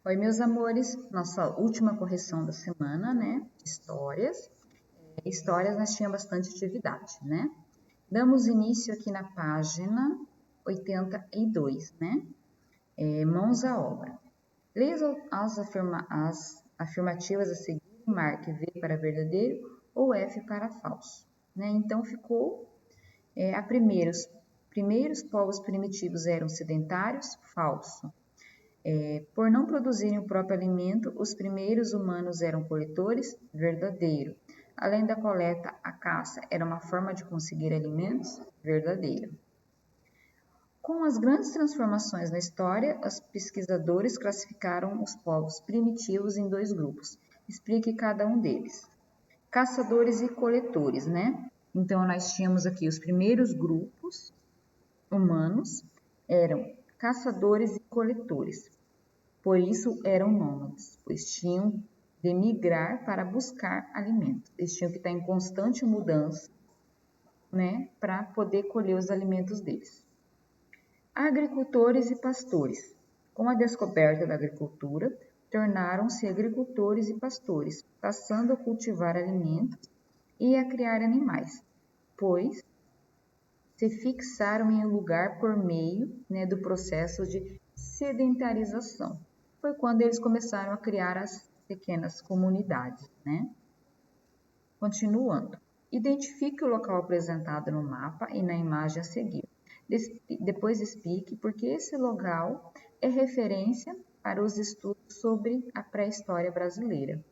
Oi, meus amores, nossa última correção da semana, né? Histórias. Histórias nós tínhamos bastante atividade, né? Damos início aqui na página 82, né? Mãos à obra. Leia as afirmativas a seguir e marque V para verdadeiro ou F para falso, né? Então ficou primeiros povos primitivos eram sedentários, falso. Por não produzirem o próprio alimento, os primeiros humanos eram coletores, verdadeiro. Além da coleta, a caça era uma forma de conseguir alimentos, verdadeiro. Com as grandes transformações na história, os pesquisadores classificaram os povos primitivos em dois grupos. Explique cada um deles. Caçadores e coletores, né? Então, nós tínhamos aqui os primeiros grupos humanos, eram caçadores e coletores. Por isso eram nômades, pois tinham de migrar para buscar alimento. Eles tinham que estar em constante mudança, né, para poder colher os alimentos deles. Agricultores e pastores. Com a descoberta da agricultura, tornaram-se agricultores e pastores, passando a cultivar alimentos e a criar animais, pois se fixaram em um lugar por meio, né, do processo de sedentarização. Foi quando eles começaram a criar as pequenas comunidades, né? Continuando. Identifique o local apresentado no mapa e na imagem a seguir. Depois explique por que esse local é referência para os estudos sobre a pré-história brasileira.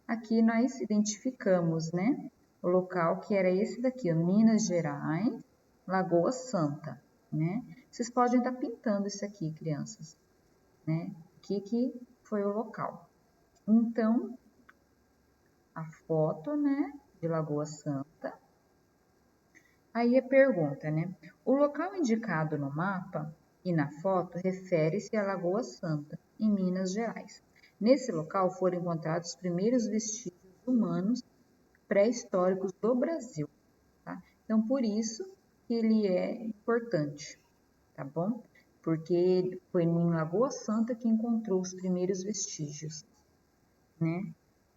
Aqui nós identificamos, né, o local que era esse daqui, ó, Minas Gerais, Lagoa Santa, né? Vocês podem estar pintando isso aqui, crianças, né? Que foi o local. Então, a foto, né, de Lagoa Santa. Aí a pergunta, né? O local indicado no mapa e na foto refere-se a Lagoa Santa, em Minas Gerais. Nesse local foram encontrados os primeiros vestígios humanos pré-históricos do Brasil, tá? Então, por isso que ele é importante, tá bom? Porque foi em Lagoa Santa que encontrou os primeiros vestígios, né,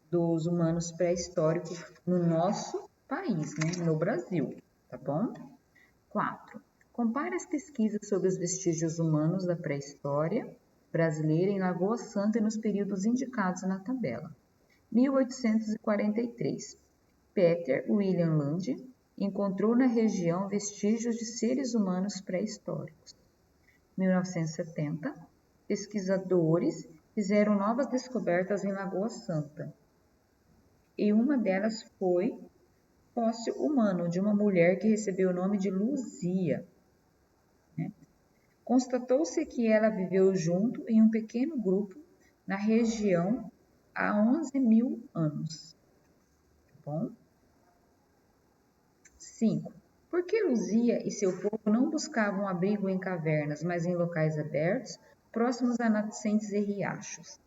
dos humanos pré-históricos no nosso país, né, no Brasil, tá bom? 4. Compare as pesquisas sobre os vestígios humanos da pré-história brasileira em Lagoa Santa e nos períodos indicados na tabela. 1843. Peter William Land encontrou na região vestígios de seres humanos pré-históricos. 1970. Pesquisadores fizeram novas descobertas em Lagoa Santa. E uma delas foi fóssil humano de uma mulher que recebeu o nome de Luzia. Né? Constatou-se que ela viveu junto em um pequeno grupo na região há 11.000 anos. Tá bom? 5. Por que Luzia e seu povo não buscavam abrigo em cavernas, mas em locais abertos, próximos a nascentes e riachos?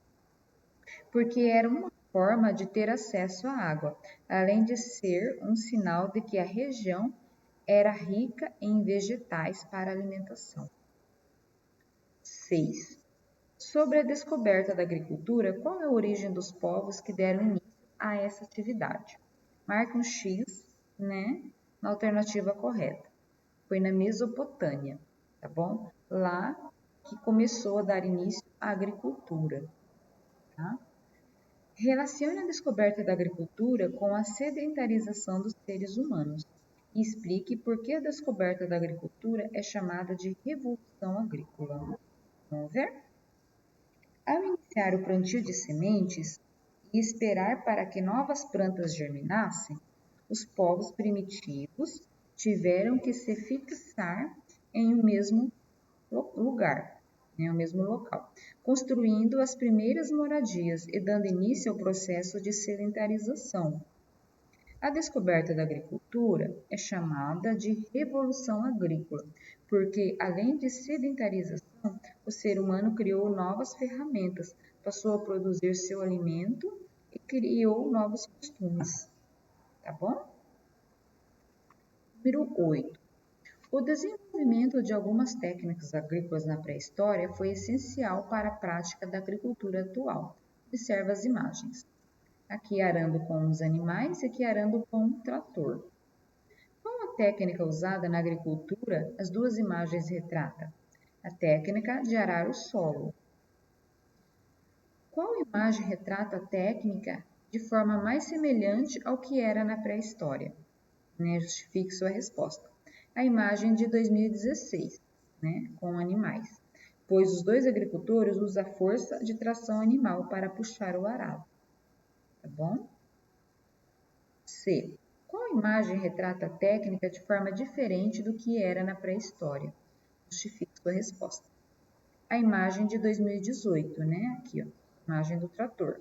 Porque era uma forma de ter acesso à água, além de ser um sinal de que a região era rica em vegetais para alimentação. 6. Sobre a descoberta da agricultura, qual é a origem dos povos que deram início a essa atividade? Marque um X, né, na alternativa correta. Foi na Mesopotâmia, tá bom? Lá que começou a dar início à agricultura, tá? Relacione a descoberta da agricultura com a sedentarização dos seres humanos e explique por que a descoberta da agricultura é chamada de Revolução Agrícola. Vamos ver? Ao iniciar o plantio de sementes e esperar para que novas plantas germinassem, os povos primitivos tiveram que se fixar em um mesmo lugar, né, o mesmo local, construindo as primeiras moradias e dando início ao processo de sedentarização. A descoberta da agricultura é chamada de Revolução Agrícola, porque, além de sedentarização, o ser humano criou novas ferramentas, passou a produzir seu alimento e criou novos costumes. Tá bom? Número 8. O desenvolvimento desenvolvimento de algumas técnicas agrícolas na pré-história foi essencial para a prática da agricultura atual. Observe as imagens. Aqui arando com os animais e aqui arando com um trator. Qual a técnica usada na agricultura? As duas imagens retratam a técnica de arar o solo. Qual imagem retrata a técnica de forma mais semelhante ao que era na pré-história? Justifique sua resposta. A imagem de 2016, com animais, pois os dois agricultores usam a força de tração animal para puxar o arado. Tá bom? C. Qual imagem retrata a técnica de forma diferente do que era na pré-história? Justifique sua resposta. A imagem de 2018, aqui, ó, imagem do trator.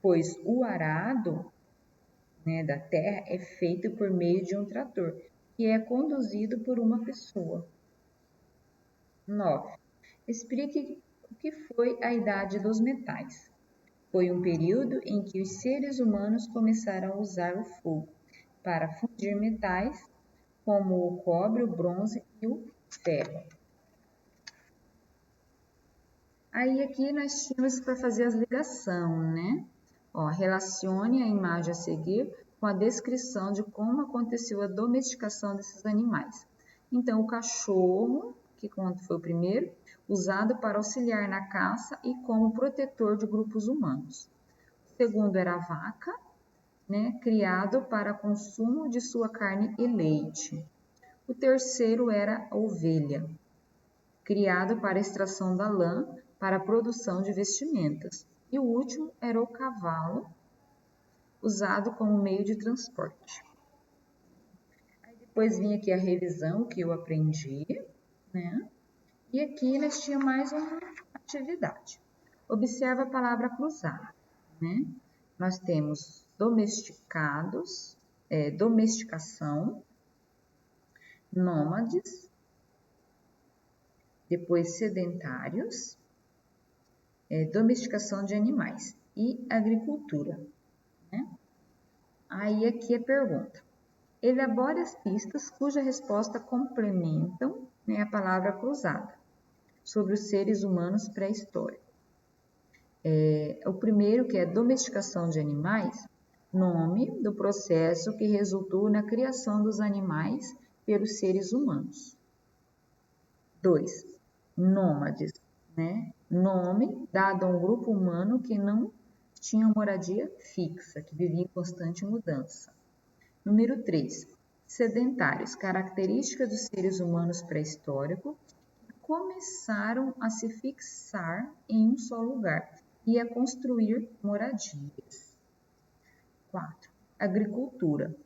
Pois o arado da terra é feito por meio de um trator, que é conduzido por uma pessoa. 9. Explique o que foi a Idade dos Metais. Foi um período em que os seres humanos começaram a usar o fogo para fundir metais, como o cobre, o bronze e o ferro. Aí aqui nós tínhamos para fazer as ligações, relacione a imagem a seguir com a descrição de como aconteceu a domesticação desses animais. Então, o cachorro, que foi o primeiro, usado para auxiliar na caça e como protetor de grupos humanos. O segundo era a vaca, criado para consumo de sua carne e leite. O terceiro era a ovelha, criado para extração da lã para a produção de vestimentas. E o último era o cavalo, usado como meio de transporte. Aí depois vinha aqui a revisão que eu aprendi, E aqui nós tínhamos mais uma atividade. Observa a palavra cruzada, Nós temos domesticados, domesticação, nômades, depois sedentários, domesticação de animais e agricultura. Aí aqui a pergunta. Elabore as pistas cuja resposta complementam a palavra cruzada sobre os seres humanos pré-históricos. O primeiro, que é domesticação de animais, nome do processo que resultou na criação dos animais pelos seres humanos. 2. Nômades, nome dado a um grupo humano que não tinha moradia fixa, que vivia em constante mudança. Número 3. Sedentários, característica dos seres humanos pré-históricos que começaram a se fixar em um só lugar e a construir moradias. 4. Agricultura.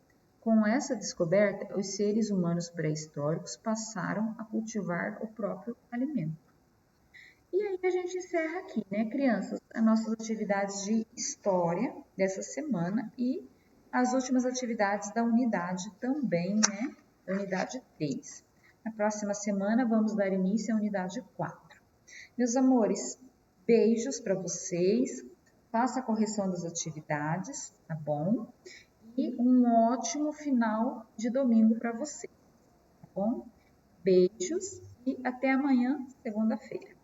Com essa descoberta, os seres humanos pré-históricos passaram a cultivar o próprio alimento. E aí a gente encerra aqui, crianças, as nossas atividades de história dessa semana e as últimas atividades da unidade também, da unidade 3. Na próxima semana vamos dar início à unidade 4. Meus amores, beijos para vocês, faça a correção das atividades, tá bom? E um ótimo final de domingo para vocês, tá bom? Beijos e até amanhã, segunda-feira.